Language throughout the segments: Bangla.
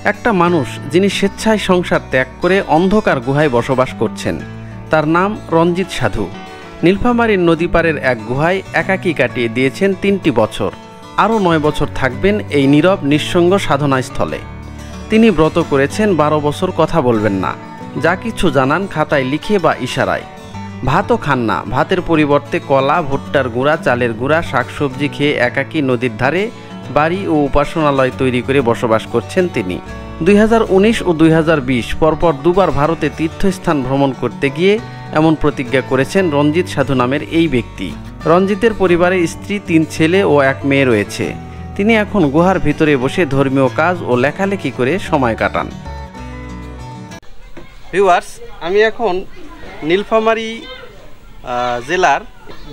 একটা মানুষ যিনি স্বেচ্ছায় সংসার ত্যাগ করে অন্ধকার গুহায় বসবাস করছেন, তার নাম রঞ্জিত সাধু। নীলফামারীর নদীপাড়ের এক গুহায় একাকী কাটিয়ে দিয়েছেন 3টি বছর। আরও 9 বছর থাকবেন এই নীরব নিঃসঙ্গ সাধনাস্থলে। তিনি ব্রত করেছেন 12 বছর কথা বলবেন না, যা কিছু জানান খাতায় লিখে বা ইশারায়। ভাতও খান না, ভাতের পরিবর্তে কলা, ভুট্টার গুঁড়া, চালের গুঁড়া, শাকসবজি খেয়ে একাকী নদীর ধারে বাড়ি ও উপাসনালয় তৈরি করে বসবাস করছেন তিনি। 2019 ও 2020 পরপর দুবার ভারতে তীর্থস্থান ভ্রমণ করতে গিয়ে এমন প্রতিজ্ঞা করেছেন রঞ্জিত সাধু নামের এই ব্যক্তি। রঞ্জিতের পরিবারে স্ত্রী, 3 ছেলে ও 1 মেয়ে রয়েছে। তিনি এখন গুহার ভিতরে বসে ধর্মীয় কাজ ও লেখালেখি করে সময় কাটান। ভিউয়ার্স, আমি এখন নীলফামারী জেলার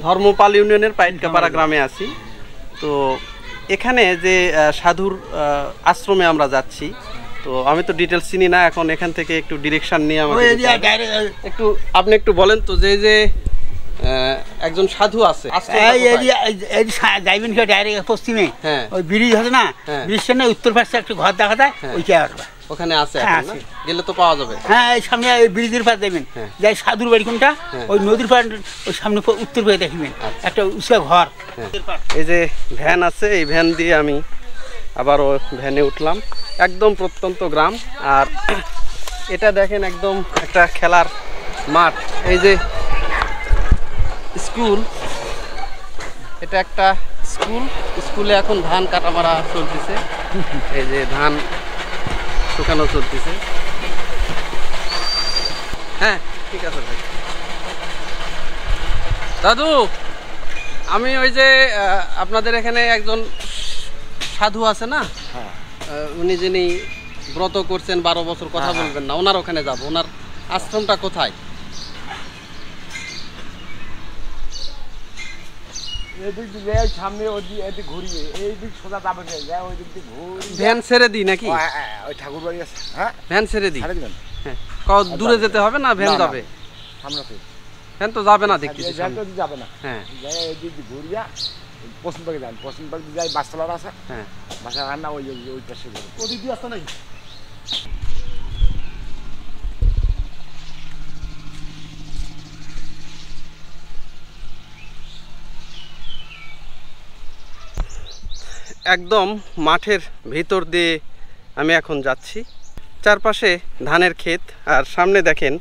ধর্মপাল ইউনিয়নের পাইটকাপাড়া গ্রামে আছি। তো এখানে যে সাধুর আশ্রমে আমরা যাচ্ছি, তো আমি তো ডিটেলস চিনি না, এখন এখান থেকে একটু ডিরেকশন নিয়ে আমাকে একটু আপনি একটু বলেন তো যে যে একজন সাধু আছে পশ্চিমে ওই ব্রিজ আছে না, ব্রিজের না উত্তর পাশে একটা ঘর দেখা যায়, ওইটা ওখানে আছে, গেলে তো পাওয়া যাবে। হ্যাঁ, এই সামনে ওই ব্রিজের পাশ দেখবেন, যাই সাধুর বাড়ি কোনটা, ওই নদীর পাড় ওই সামনে উত্তর পাশে দেখবেন একটা উঁচা ঘর। এই যে ভ্যান আছে, এই ভ্যান দিয়ে আমি আবার ওই ভ্যানে উঠলাম। একদম প্রত্যন্ত গ্রাম। আর এটা দেখেন একদম একটা খেলার মাঠ। এই যে স্কুল, এটা একটা স্কুল। স্কুলে এখন ধান কাটা মারা চলতেছে। এই যে ধান শুকানো চলতেছে। হ্যাঁ, ঠিক আছে ভাই। দাদু, আমি ওই যে আপনাদের এখানে একজন সাধু আছে না, উনি যিনি ব্রত করছেন 12 বছর কথা বলবেন না, ওনার ওখানে যাব। ওনার আশ্রমটা কোথায়? ভ্যান ছেড়ে দিই নাকি? ভ্যান ছেড়ে দিই। দূরে যেতে হবে না? ভ্যান যাবে? ভ্যান তো যাবে না দেখতেছি। যাবে না। হ্যাঁ, পশ্চিম পাকে যান, পশ্চিম পাকে যাই বাসতলার আছে। হ্যাঁ, বাসা রান্না ওই ওই পাশে ওদিক দিয়ে আসতে নাই। একদম মাঠের ভিতর দিয়ে আমি এখন যাচ্ছি। চারপাশে ধানের ক্ষেত, আর সামনে দেখেন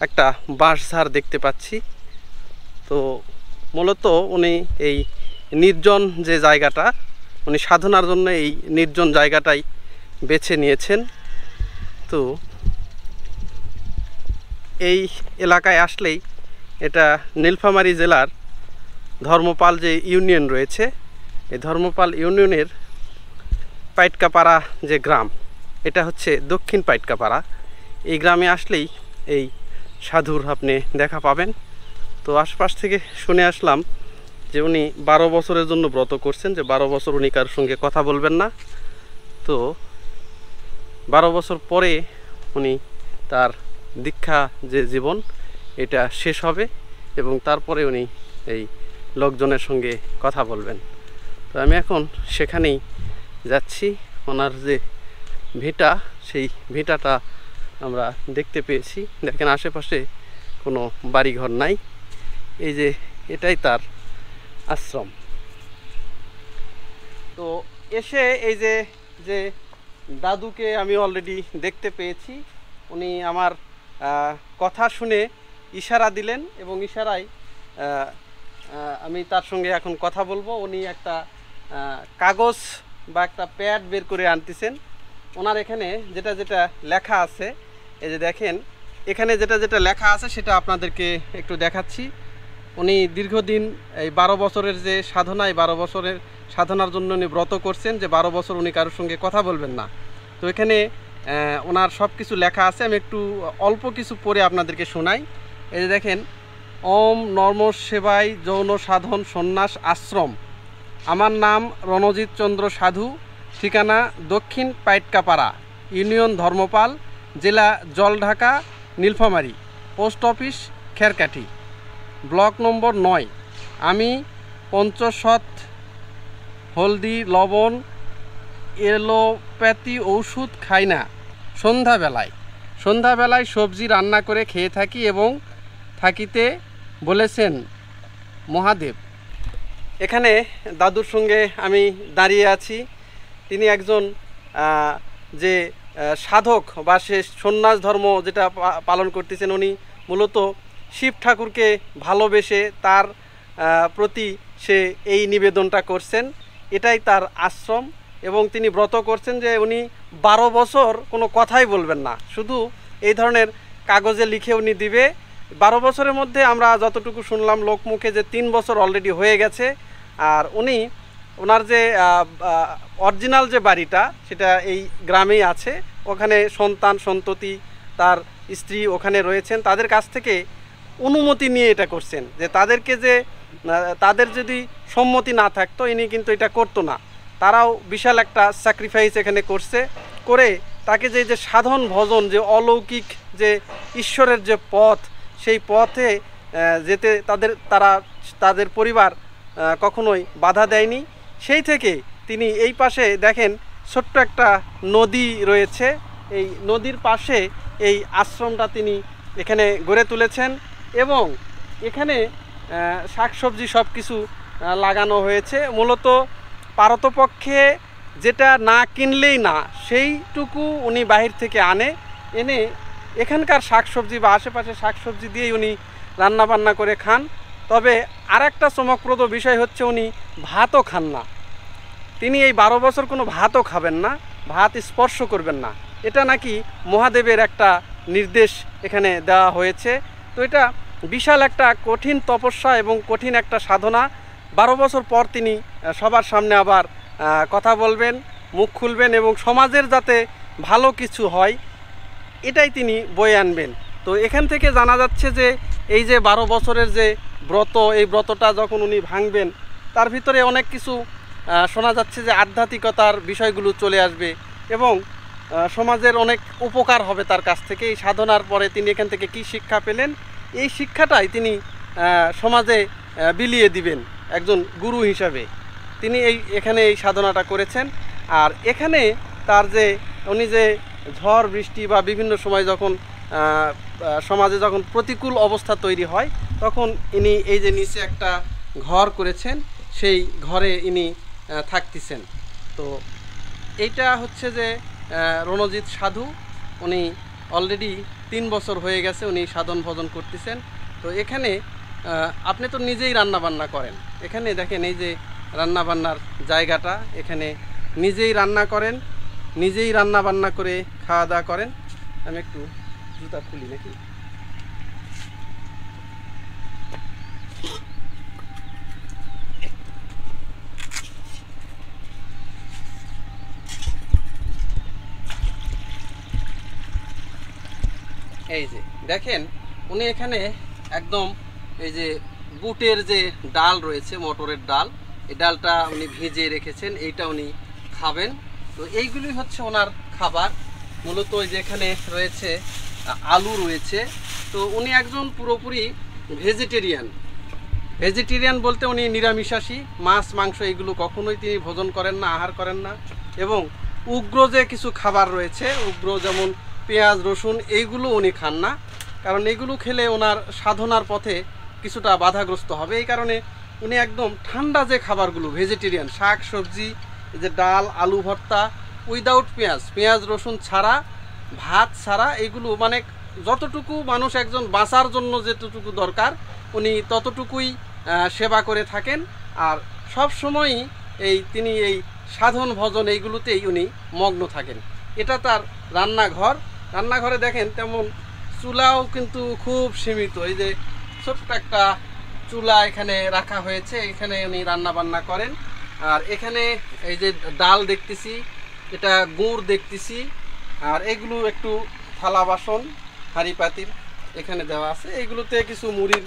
একটা বাঁশঝাড় দেখতে পাচ্ছি। তো মূলত উনি এই নির্জন যে জায়গাটা, উনি সাধনার জন্য এই নির্জন জায়গাটাই বেছে নিয়েছেন। তো এই এলাকায় আসলেই, এটা নীলফামারী জেলার ধর্মপাল যে ইউনিয়ন রয়েছে, এই ধর্মপাল ইউনিয়নের পাইটকাপাড়া যে গ্রাম, এটা হচ্ছে দক্ষিণ পাইটকাপাড়া। এই গ্রামে আসলেই এই সাধুর আপনি দেখা পাবেন। তো আশপাশ থেকে শুনে আসলাম যে উনি 12 বছরের জন্য ব্রত করছেন, যে 12 বছর উনি কারোর সঙ্গে কথা বলবেন না। তো 12 বছর পরে উনি তার দীক্ষা যে জীবন, এটা শেষ হবে এবং তারপরে উনি এই লোকজনের সঙ্গে কথা বলবেন। তো আমি এখন সেখানেই যাচ্ছি। ওনার যে ভিটা, সেই ভিটাটা আমরা দেখতে পেয়েছি। দেখেন আশেপাশে কোনো বাড়িঘর নাই। এই যে এটাই তার আশ্রম। তো এসে এই যে যে দাদুকে আমি অলরেডি দেখতে পেয়েছি। উনি আমার কথা শুনে ইশারা দিলেন এবং ইশারায় আমি তার সঙ্গে এখন কথা বলবো। উনি একটা কাগজ বা একটা প্যাড বের করে আনতেছেন। ওনার এখানে যেটা যেটা লেখা আছে, এই যে দেখেন এখানে যেটা যেটা লেখা আছে সেটা আপনাদেরকে একটু দেখাচ্ছি। উনি দীর্ঘদিন এই 12 বছরের যে সাধনা, এই 12 বছরের সাধনার জন্য উনি ব্রত করছেন যে 12 বছর উনি কারোর সঙ্গে কথা বলবেন না। তো এখানে ওনার সব কিছু লেখা আছে। আমি একটু অল্প কিছু পড়ে আপনাদেরকে শোনাই। এই যে দেখেন, ওম নর্ম সেবাই যৌন সাধন সন্ন্যাস আশ্রম। আমার নাম রণজিৎ চন্দ্র সাধু। ঠিকানা দক্ষিণ পাইটকাপাড়া, ইউনিয়ন ধর্মপাল, জেলা Jaldhaka, Nilphamari, post office Kherkathi, block number 9। আমি পঞ্চশত হলদি লবণ এলোপ্যাথি ওষুধ খাই না, সন্ধ্যাবেলায় সবজি রান্না করে খেয়ে থাকি এবং থাকিতে বলেছেন মহাদেব। এখানে দাদুর সঙ্গে আমি দাঁড়িয়ে আছি। তিনি একজন যে সাধক বা সে সন্ন্যাস ধর্ম যেটা পালন করতেছেন, উনি মূলত শিব ঠাকুরকে ভালোবেসে তার প্রতি সে এই নিবেদনটা করছেন। এটাই তার আশ্রম এবং তিনি ব্রত করছেন যে উনি 12 বছর কোনো কথাই বলবেন না, শুধু এই ধরনের কাগজে লিখে উনি দিবে। 12 বছরের মধ্যে আমরা যতটুকু শুনলাম লোকমুখে যে 3 বছর অলরেডি হয়ে গেছে। আর উনি ওনার যে অরিজিনাল যে বাড়িটা সেটা এই গ্রামেই আছে, ওখানে সন্তান সন্ততি তার স্ত্রী ওখানে রয়েছেন, তাদের কাছ থেকে অনুমতি নিয়ে এটা করছেন যে তাদেরকে যে তাদের যদি সম্মতি না থাকতো ইনি কিন্তু এটা করতো না। তারাও বিশাল একটা স্যাক্রিফাইস এখানে করছে, করে তাকে যে যে সাধন ভজন যে অলৌকিক যে ঈশ্বরের যে পথ, সেই পথে যেতে তাদের পরিবার কখনোই বাধা দেয়নি। সেই থেকে তিনি এই পাশে দেখেন ছোট্ট একটা নদী রয়েছে, এই নদীর পাশে এই আশ্রমটা তিনি এখানে গড়ে তুলেছেন এবং এখানে শাকসবজি সব কিছু লাগানো হয়েছে। মূলত পারতপক্ষে যেটা না কিনলেই না সেইটুকু উনি বাহির থেকে এনে এখানকার শাকসবজি বা আশেপাশে শাকসবজি দিয়েই উনি রান্নাবান্না করে খান। তবে আর একটা চমকপ্রদ বিষয় হচ্ছে উনি ভাতও খান না। তিনি এই 12 বছর কোনো ভাতও খাবেন না, ভাত স্পর্শ করবেন না। এটা নাকি মহাদেবের একটা নির্দেশ এখানে দেওয়া হয়েছে। তো এটা বিশাল একটা কঠিন তপস্যা এবং কঠিন একটা সাধনা। 12 বছর পর তিনি সবার সামনে আবার কথা বলবেন, মুখ খুলবেন এবং সমাজের যাতে ভালো কিছু হয় এটাই তিনি বয়ে আনবেন। তো এখান থেকে জানা যাচ্ছে যে এই যে 12 বছরের যে ব্রত, এই ব্রতটা যখন উনি ভাঙবেন তার ভিতরে অনেক কিছু শোনা যাচ্ছে যে আধ্যাত্মিকতার বিষয়গুলো চলে আসবে এবং সমাজের অনেক উপকার হবে তার কাছ থেকে। এই সাধনার পরে তিনি এখান থেকে কি শিক্ষা পেলেন, এই শিক্ষাটাই তিনি সমাজে বিলিয়ে দিবেন একজন গুরু হিসাবে। তিনি এখানে এই সাধনাটা করেছেন। আর এখানে তার যে উনি যে ঝড় বৃষ্টি বা বিভিন্ন সময় যখন সমাজে যখন প্রতিকূল অবস্থা তৈরি হয় তখন ইনি এই যে নিচে একটা ঘর করেছেন, সেই ঘরে ইনি থাকতেছেন। তো এইটা হচ্ছে যে রণজিৎ সাধু, উনি অলরেডি 3 বছর হয়ে গেছে উনি সাধন ভজন করতেছেন। তো এখানে আপনি তো নিজেই রান্নাবান্না করেন, এখানে দেখেন এই যে রান্নাবান্নার জায়গাটা, এখানে নিজেই রান্না করেন, নিজেই রান্নাবান্না করে খাওয়া দাওয়া করেন। আমি একটু জুতা খুলি নাকি। এই যে দেখেন উনি এখানে একদম এই যে বুটের যে ডাল রয়েছে, মটরের ডাল, এই ডালটা উনি ভিজিয়ে রেখেছেন, এইটা উনি খাবেন। তো এইগুলি হচ্ছে ওনার খাবার। মূলত ওই যে এখানে রয়েছে আলু রয়েছে। তো উনি একজন পুরোপুরি ভেজিটেরিয়ান বলতে উনি নিরামিষাশী, মাছ মাংস এইগুলো কখনোই তিনি ভোজন করেন না, আহার করেন না। এবং উগ্র যে কিছু খাবার রয়েছে, উগ্র যেমন পেঁয়াজ রসুন, এইগুলো উনি খান না, কারণ এগুলো খেলে ওনার সাধনার পথে কিছুটা বাধাগ্রস্ত হবে। এই কারণে উনি একদম ঠান্ডা যে খাবারগুলো ভেজিটেরিয়ান, শাক সবজি, যে ডাল আলু ভর্তা উইদাউট পেঁয়াজ রসুন ছাড়া, ভাত ছাড়া, এইগুলো মানে যতটুকু মানুষ একজন বাঁচার জন্য যেতটুকু দরকার উনি ততটুকুই সেবা করে থাকেন। আর সব সময়ই তিনি এই সাধন ভজন এইগুলোতেই উনি মগ্ন থাকেন। এটা তার রান্নাঘরে দেখেন তেমন চুলাও কিন্তু খুব সীমিত, এই যে ছোট্ট একটা চুলা এখানে রাখা হয়েছে, এখানে উনি রান্না বান্না করেন। আর এখানে এই যে ডাল দেখতেছি, এটা গুড় দেখতেছি, আর এগুলো একটু থালা বাসন হাঁড়ি পাতিল এখানে দেওয়া আছে, এইগুলোতে কিছু মুড়ির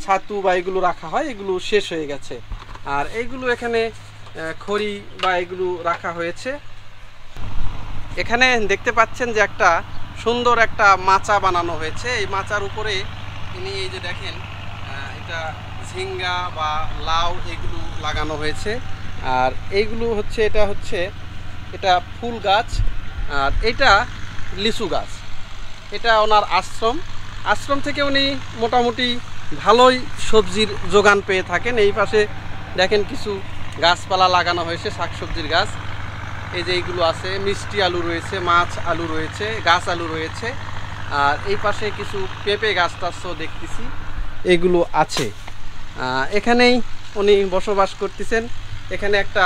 ছাতু বা এগুলো রাখা হয়, এগুলো শেষ হয়ে গেছে। আর এইগুলো এখানে খড়ি বা এগুলো রাখা হয়েছে। এখানে দেখতে পাচ্ছেন যে একটা সুন্দর একটা মাচা বানানো হয়েছে, এই মাচার উপরে তিনি এই যে দেখেন এটা ঝিঙ্গা বা লাউ এগুলো লাগানো হয়েছে। আর এইগুলো হচ্ছে এটা হচ্ছে এটা ফুল গাছ, আর এটা লিচু গাছ। এটা ওনার আশ্রম থেকে উনি মোটামুটি ভালোই সবজির যোগান পেয়ে থাকেন। এই পাশে দেখেন কিছু গাছপালা লাগানো হয়েছে, শাকসবজির গাছ। এই যে এইগুলো আছে, মিষ্টি আলু রয়েছে, মাছ আলু রয়েছে, গাছ আলু রয়েছে। আর এই পাশে কিছু পেঁপে গাছ টাছও দেখতেছি, এগুলো আছে। এখানেই উনি বসবাস করতেছেন। এখানে একটা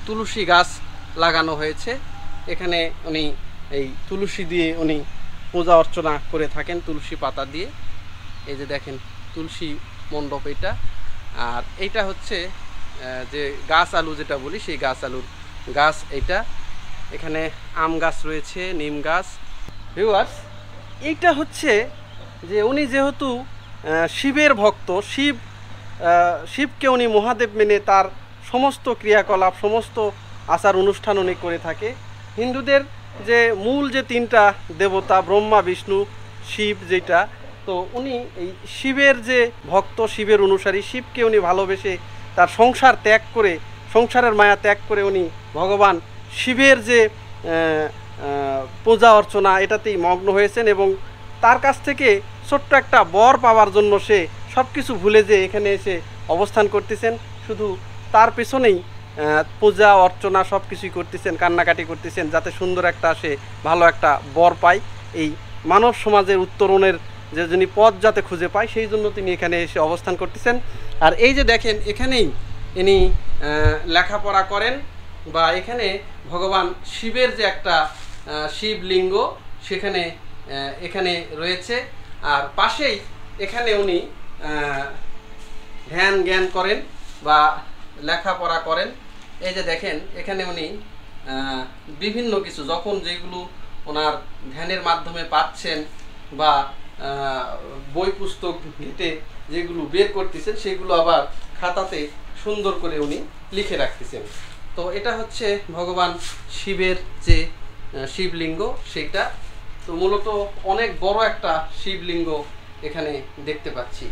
তুলসী গাছ লাগানো হয়েছে। এখানে উনি এই তুলসী দিয়ে উনি পূজা অর্চনা করে থাকেন, তুলসী পাতা দিয়ে। এই যে দেখেন তুলসী মণ্ডপ এটা। আর এইটা হচ্ছে যে গাছ আলু যেটা বলি, সেই গাছ আলুর গাছ এইটা। এখানে আম গাছ রয়েছে, নিম গাছ। ভিউয়ার্স, এইটা হচ্ছে যে উনি যেহেতু শিবের ভক্ত, শিবকে উনি মহাদেব মেনে তার সমস্ত ক্রিয়াকলাপ, সমস্ত আচার অনুষ্ঠান উনি করে থাকে। হিন্দুদের যে মূল যে তিনটা দেবতা ব্রহ্মা, বিষ্ণু, শিব, যেটা, তো উনি এই শিবের যে ভক্ত, শিবের অনুসারী, শিবকে উনি ভালোবেসে তার সংসার ত্যাগ করে, সংসারের মায়া ত্যাগ করে উনি ভগবান শিবের যে পূজা অর্চনা এটাতেই মগ্ন হয়েছেন। এবং তার কাছ থেকে ছোট্ট একটা বর পাওয়ার জন্য সে সব কিছু ভুলে যে এখানে এসে অবস্থান করতেছেন। শুধু তার পেছনেই পূজা অর্চনা সব কিছুই করতেছেন, কান্নাকাটি করতেছেন, যাতে সুন্দর একটা সে ভালো একটা বর পায়। এই মানব সমাজের উত্তরণের যে যিনি পথ যাতে খুঁজে পায়, সেই জন্য তিনি এখানে এসে অবস্থান করতেছেন। আর এই যে দেখেন এখানেই ইনি লেখাপড়া করেন, বা এখানে ভগবান শিবের যে একটা শিবলিঙ্গ সেখানে এখানে রয়েছে। আর পাশেই এখানে উনি ধ্যান জ্ঞান করেন বা লেখাপড়া করেন। এই যে দেখেন এখানে উনি বিভিন্ন কিছু যখন যেগুলো ওনার ধ্যানের মাধ্যমে পাচ্ছেন বা বই পুস্তক ঘেটে যেগুলো বের করতেছেন, সেগুলো আবার খাতাতে সুন্দর করে উনি লিখে রাখতেছেন। তো এটা হচ্ছে ভগবান শিবের যে শিবলিঙ্গ সেইটা। তো মূলত অনেক বড় একটা শিবলিঙ্গ এখানে দেখতে পাচ্ছি।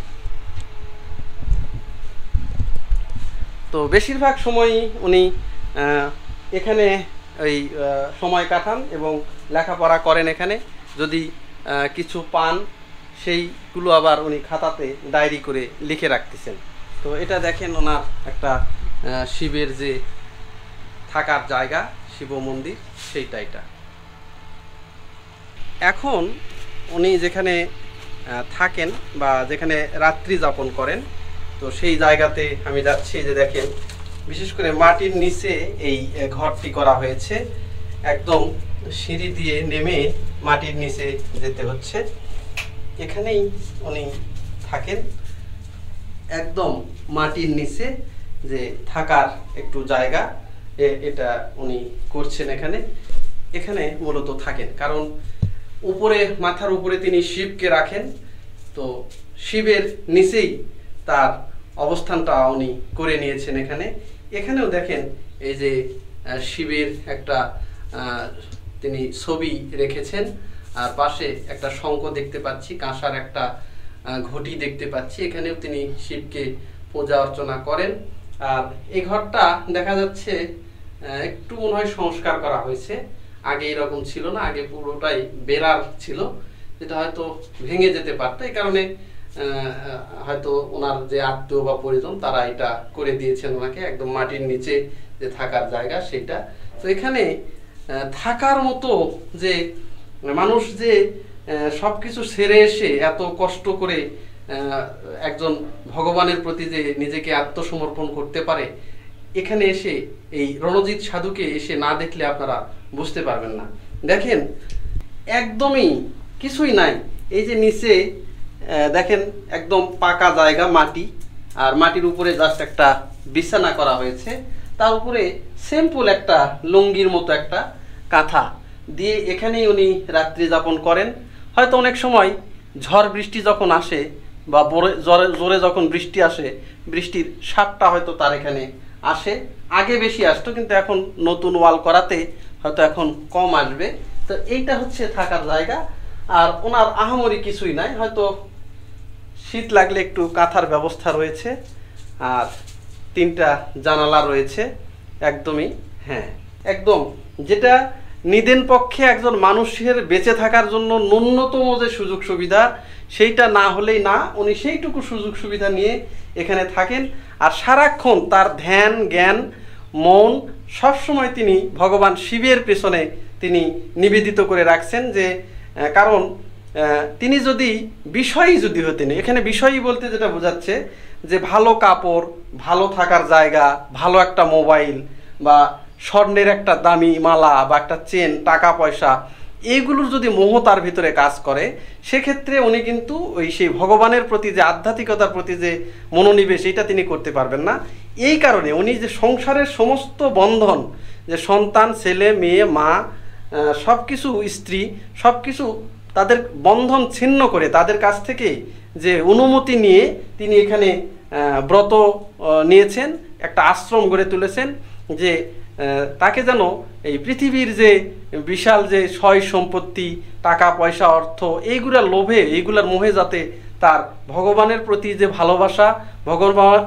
তো বেশিরভাগ সময়ই উনি এখানে এই সময় কাটান এবং লেখাপড়া করেন এখানে। যদি কিছু পান সেইগুলো আবার উনি খাতাতে ডায়েরি করে লিখে রাখতেছেন। তো এটা দেখেন ওনার একটা শিবের যে থাকার জায়গা, শিব মন্দির, সেইটা এটা। এখন উনি যেখানে থাকেন বা যেখানে রাত্রি যাপন করেন, তো সেই জায়গাতে আমি যাচ্ছি। যে দেখেন বিশেষ করে মাটির নিচে এই ঘরটি করা হয়েছে, একদম সিঁড়ি দিয়ে নেমে মাটির নিচে যেতে হচ্ছে। এখানেই উনি থাকেন, একদম মাটির নিচে যে থাকার একটু জায়গা এটা উনি করছেন এখানে। এখানে মূলত থাকেন কারণ উপরে, মাথার উপরে তিনি শিবকে রাখেন। তো শিবের নিচেই তার অবস্থানটা উনি করে নিয়েছেন এখানে। এখানেও দেখেন এই যে শিবের একটা তিনি ছবি রেখেছেন। আর পাশে একটা শঙ্খ দেখতে পাচ্ছি, কাঁসার একটা ঘটি দেখতে পাচ্ছি। এখানেও তিনি শিবকে পূজা অর্চনা করেন। আর এই ঘরটা দেখা যাচ্ছে একটু মনে হয় সংস্কার করা হয়েছে, আগে এরকম ছিল না। আগে পুরোটাই বেড়ার ছিল, যেটা হয়তো ভেঙে যেতে পারতো। এই কারণে হয়তো ওনার যে আত্মীয় বা পরিজন তারা এটা করে দিয়েছেন ওনাকে, একদম মাটির নিচে যে থাকার জায়গা সেটা। তো এখানে থাকার মতো যে মানুষ যে সবকিছু ছেড়ে এসে এত কষ্ট করে একজন ভগবানের প্রতি যে নিজেকে আত্মসমর্পণ করতে পারে, এখানে এসে এই রণজিৎ সাধুকে এসে না দেখলে আপনারা বুঝতে পারবেন না। দেখেন একদমই কিছুই নাই। এই যে নিচে দেখেন একদম পাকা জায়গা, মাটি, আর মাটির উপরে জাস্ট একটা বিছানা করা হয়েছে। তার উপরে সিম্পল একটা লুঙ্গির মতো একটা কাঁথা দিয়ে এখানেই উনি রাত্রি যাপন করেন। হয়তো অনেক সময় ঝড় বৃষ্টি যখন আসে বা জোরে যখন বৃষ্টি আসে, বৃষ্টির স্বাদটা হয়তো তার এখানে আসে। আগে বেশি আসতো, কিন্তু এখন নতুন ওয়াল করাতে হয়তো এখন কম আসবে। তো এইটা হচ্ছে থাকার জায়গা। আর ওনার আহামরি কিছুই নাই, হয়তো শীত লাগলে একটু কাঁথার ব্যবস্থা রয়েছে। আর 3টা জানালা রয়েছে একদমই। হ্যাঁ, একদম যেটা নিদেন পক্ষে একজন মানুষের বেঁচে থাকার জন্য ন্যূনতম যে সুযোগ সুবিধা সেইটা না হলেই না, উনি সেইটুকু সুযোগ সুবিধা নিয়ে এখানে থাকেন। আর সারাক্ষণ তার ধ্যান জ্ঞান মন সবসময় তিনি ভগবান শিবের পেছনে তিনি নিবেদিত করে রাখছেন। যে কারণ তিনি যদি বিষয়ী যদি হতেন, এখানে বিষয়ী বলতে যেটা বোঝাচ্ছে যে ভালো কাপড়, ভালো থাকার জায়গা, ভালো একটা মোবাইল বা স্বর্ণের একটা দামি মালা বা একটা চেন, টাকা পয়সা, এইগুলোর যদি মোহ তার ভিতরে কাজ করে, সেক্ষেত্রে উনি কিন্তু ওই সেই ভগবানের প্রতি যে আধ্যাত্মিকতার প্রতি যে মনোনিবেশ, এটা তিনি করতে পারবেন না। এই কারণে উনি যে সংসারের সমস্ত বন্ধন, যে সন্তান, ছেলে মেয়ে, মা, সব কিছু, স্ত্রী, সব কিছু তাদের বন্ধন ছিন্ন করে তাদের কাছ থেকে যে অনুমতি নিয়ে তিনি এখানে ব্রত নিয়েছেন, একটা আশ্রম গড়ে তুলেছেন, যে তাকে যেন এই পৃথিবীর যে বিশাল যে সয় সম্পত্তি, টাকা পয়সা, অর্থ, এইগুলার লোভে, এইগুলার মোহে যাতে তার ভগবানের প্রতি যে ভালোবাসা,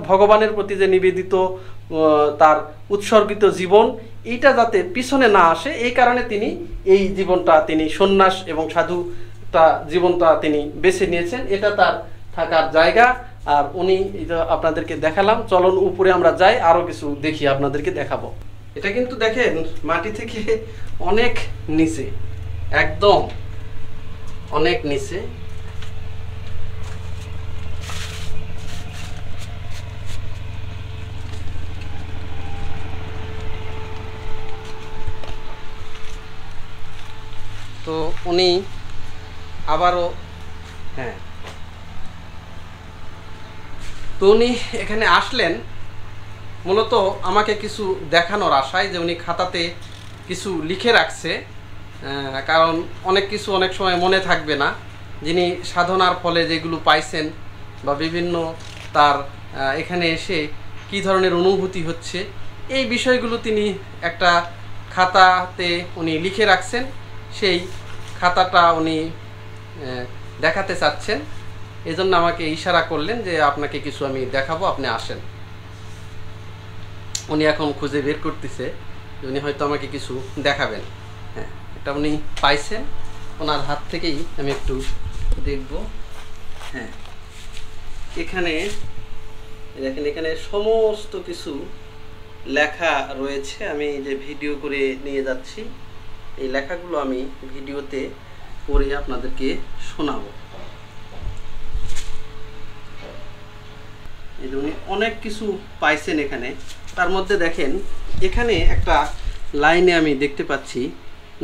ভগবানের প্রতি যে নিবেদিত তার উৎসর্গিত জীবন, এইটা যাতে পিছনে না আসে, এই কারণে তিনি এই জীবনটা, তিনি সন্ন্যাস এবং সাধুটা জীবনটা তিনি বেছে নিয়েছেন। এটা তার থাকার জায়গা। আর উনি এটা আপনাদেরকে দেখালাম। চলুন উপরে আমরা যাই, আরও কিছু দেখি, আপনাদেরকে দেখাবো। এটা কিন্তু দেখেন মাটি থেকে অনেক নিচে, একদম অনেক নিচে। তো উনি আবারও হ্যাঁ, তো উনি এখানে আসলেন মূলত আমাকে কিছু দেখানোর আশায়, যে উনি খাতাতে কিছু লিখে রাখছে। কারণ অনেক কিছু অনেক সময় মনে থাকবে না, যিনি সাধনার ফলে যেগুলো পাইছেন বা বিভিন্ন তার এখানে এসে কি ধরনের অনুভূতি হচ্ছে, এই বিষয়গুলো তিনি একটা খাতাতে উনি লিখে রাখছেন। সেই খাতাটা উনি দেখাতে চাচ্ছেন, এজন্য আমাকে ইশারা করলেন যে আপনাকে কিছু আমি দেখাবো, আপনি আসেন। উনি এখন খুঁজে বের করতেছে, উনি হয়তো আমাকে কিছু দেখাবেন। হ্যাঁ, এটা উনি পাইছেন, ওনার হাত থেকেই আমি একটু দেখব। হ্যাঁ, এখানে দেখেন, এখানে সমস্ত কিছু লেখা রয়েছে। আমি যে ভিডিও করে নিয়ে যাচ্ছি, এই লেখাগুলো আমি ভিডিওতে পড়ে আপনাদেরকে শোনাবো। উনি অনেক কিছু পাইছেন এখানে। তার মধ্যে দেখেন, এখানে একটা লাইনে আমি দেখতে পাচ্ছি,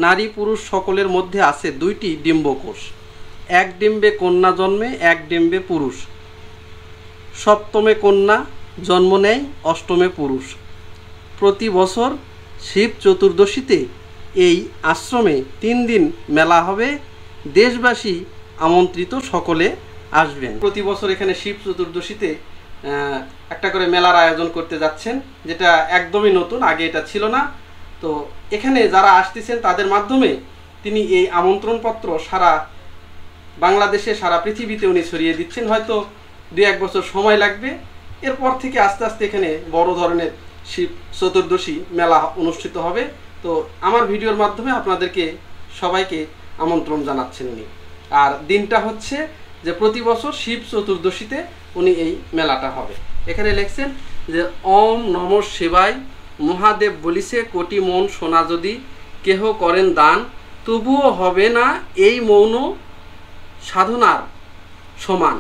নারী পুরুষ সকলের মধ্যে আছে 2টি ডিম্বকোষ, এক ডিম্বে কন্যা জন্মে, এক ডিম্বে পুরুষ। সপ্তমে কন্যা জন্ম নেয়, অষ্টমে পুরুষ। প্রতি বছর শিব চতুর্দশীতে এই আশ্রমে 3 দিন মেলা হবে, দেশবাসী আমন্ত্রিত, সকলে আসবেন। প্রতি বছর এখানে শিব চতুর্দশীতে একটা করে মেলার আয়োজন করতে যাচ্ছেন, যেটা একদমই নতুন, আগে এটা ছিল না। তো এখানে যারা আসতেছেন তাদের মাধ্যমে তিনি এই আমন্ত্রণপত্র সারা বাংলাদেশে, সারা পৃথিবীতে উনি ছড়িয়ে দিচ্ছেন। হয়তো 2-1 বছর সময় লাগবে, এরপর থেকে আস্তে আস্তে এখানে বড় ধরনের শিব চতুর্দশী মেলা অনুষ্ঠিত হবে। তো আমার ভিডিওর মাধ্যমে আপনাদেরকে সবাইকে আমন্ত্রণ জানাচ্ছেন উনি। আর দিনটা হচ্ছে যে প্রতি বছর শিব চতুর্দশীতে উনি এই মেলাটা হবে। এখানে লিখছেন যে ওম নমঃ শিবায়, মহাদেব বলিছে কোটি মন সোনা যদি কেহ করেন দান, তবুও হবে না এই মৌন সাধনার সমান।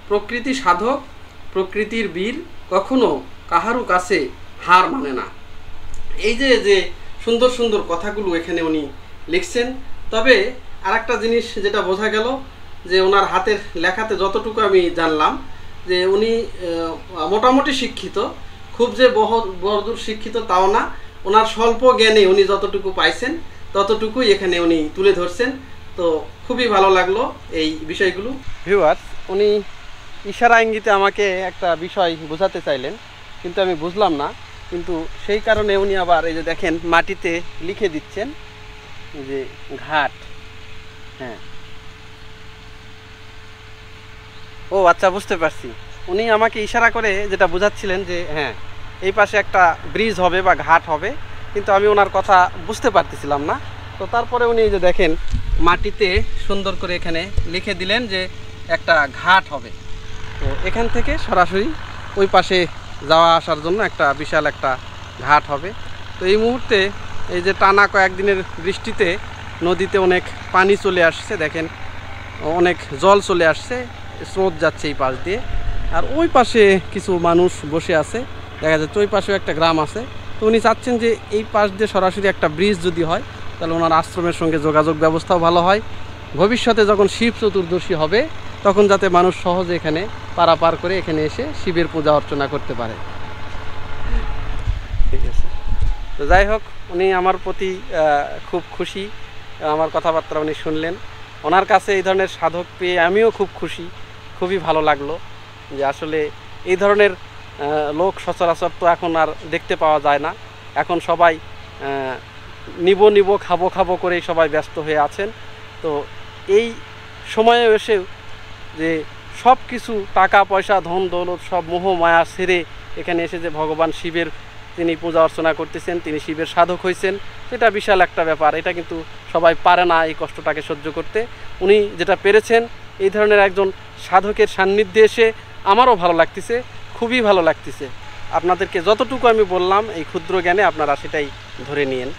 প্রকৃতি সাধক, প্রকৃতির বীর, কখনো কাহারও কাছে হার মানে না। এই যে যে সুন্দর সুন্দর কথাগুলো এখানে উনি লিখছেন। তবে আরেকটা জিনিস যেটা বোঝা গেল, যে ওনার হাতের লেখাতে যতটুকু আমি জানলাম, যে উনি মোটামুটি শিক্ষিত, খুব যে বড়দূর শিক্ষিত তাও না। ওনার স্বল্প জ্ঞানে উনি যতটুকু পাইছেন ততটুকুই এখানে উনি তুলে ধরছেন। তো খুবই ভালো লাগলো এই বিষয়গুলো। ভিউয়ার্স, উনি ইশারা ইঙ্গিতে আমাকে একটা বিষয় বোঝাতে চাইলেন, কিন্তু আমি বুঝলাম না। কিন্তু সেই কারণে উনি আবার এই যে দেখেন মাটিতে লিখে দিচ্ছেন যে ঘাট। হ্যাঁ, ও আচ্ছা, বুঝতে পারছি। উনি আমাকে ইশারা করে যেটা বোঝাচ্ছিলেন যে হ্যাঁ, এই পাশে একটা ব্রিজ হবে বা ঘাট হবে, কিন্তু আমি ওনার কথা বুঝতে পারতেছিলাম না। তো তারপরে উনি এই যে দেখেন মাটিতে সুন্দর করে এখানে লিখে দিলেন যে একটা ঘাট হবে। তো এখান থেকে সরাসরি ওই পাশে যাওয়া আসার জন্য একটা বিশাল একটা ঘাট হবে। তো এই মুহূর্তে এই যে টানা কয়েকদিনের বৃষ্টিতে নদীতে অনেক পানি চলে আসছে, দেখেন অনেক জল চলে আসছে, স্রোত যাচ্ছে এই পাশ দিয়ে। আর ওই পাশে কিছু মানুষ বসে আছে, দেখা যাচ্ছে ওই পাশেও একটা গ্রাম আছে। তো উনি চাচ্ছেন যে এই পাশ দিয়ে সরাসরি একটা ব্রিজ যদি হয় তাহলে ওনার আশ্রমের সঙ্গে যোগাযোগ ব্যবস্থাও ভালো হয়। ভবিষ্যতে যখন শিব চতুর্দশী হবে তখন যাতে মানুষ সহজে এখানে পারাপার করে এখানে এসে শিবের পূজা অর্চনা করতে পারে। ঠিক আছে, তো যাই হোক উনি আমার প্রতি খুব খুশি, আমার কথাবার্তা উনি শুনলেন। ওনার কাছে এই ধরনের সাধক পেয়ে আমিও খুব খুশি, খুবই ভালো লাগলো যে আসলে এই ধরনের লোক সচরাচর তো এখন আর দেখতে পাওয়া যায় না। এখন সবাই নিব খাবো খাবো করেই সবাই ব্যস্ত হয়ে আছেন। তো এই সময়ে এসেও যে সব কিছু টাকা পয়সা ধন দৌলত সব মোহ মায়া ছেড়ে এখানে এসে যে ভগবান শিবের তিনি পূজা অর্চনা করতেছেন, তিনি শিবের সাধক হয়েছেন, সেটা বিশাল একটা ব্যাপার। এটা কিন্তু সবাই পারে না এই কষ্টটাকে সহ্য করতে। উনি যেটা পেরেছেন, এই ধরনের একজন সাধকের সান্নিধ্যে এসে আমারও ভালো লাগতেছে, খুবই ভালো লাগতেছে। আপনাদেরকে যতটুকু আমি বললাম এই ক্ষুদ্র জ্ঞানে আপনারা সেটাই ধরে নিয়েন।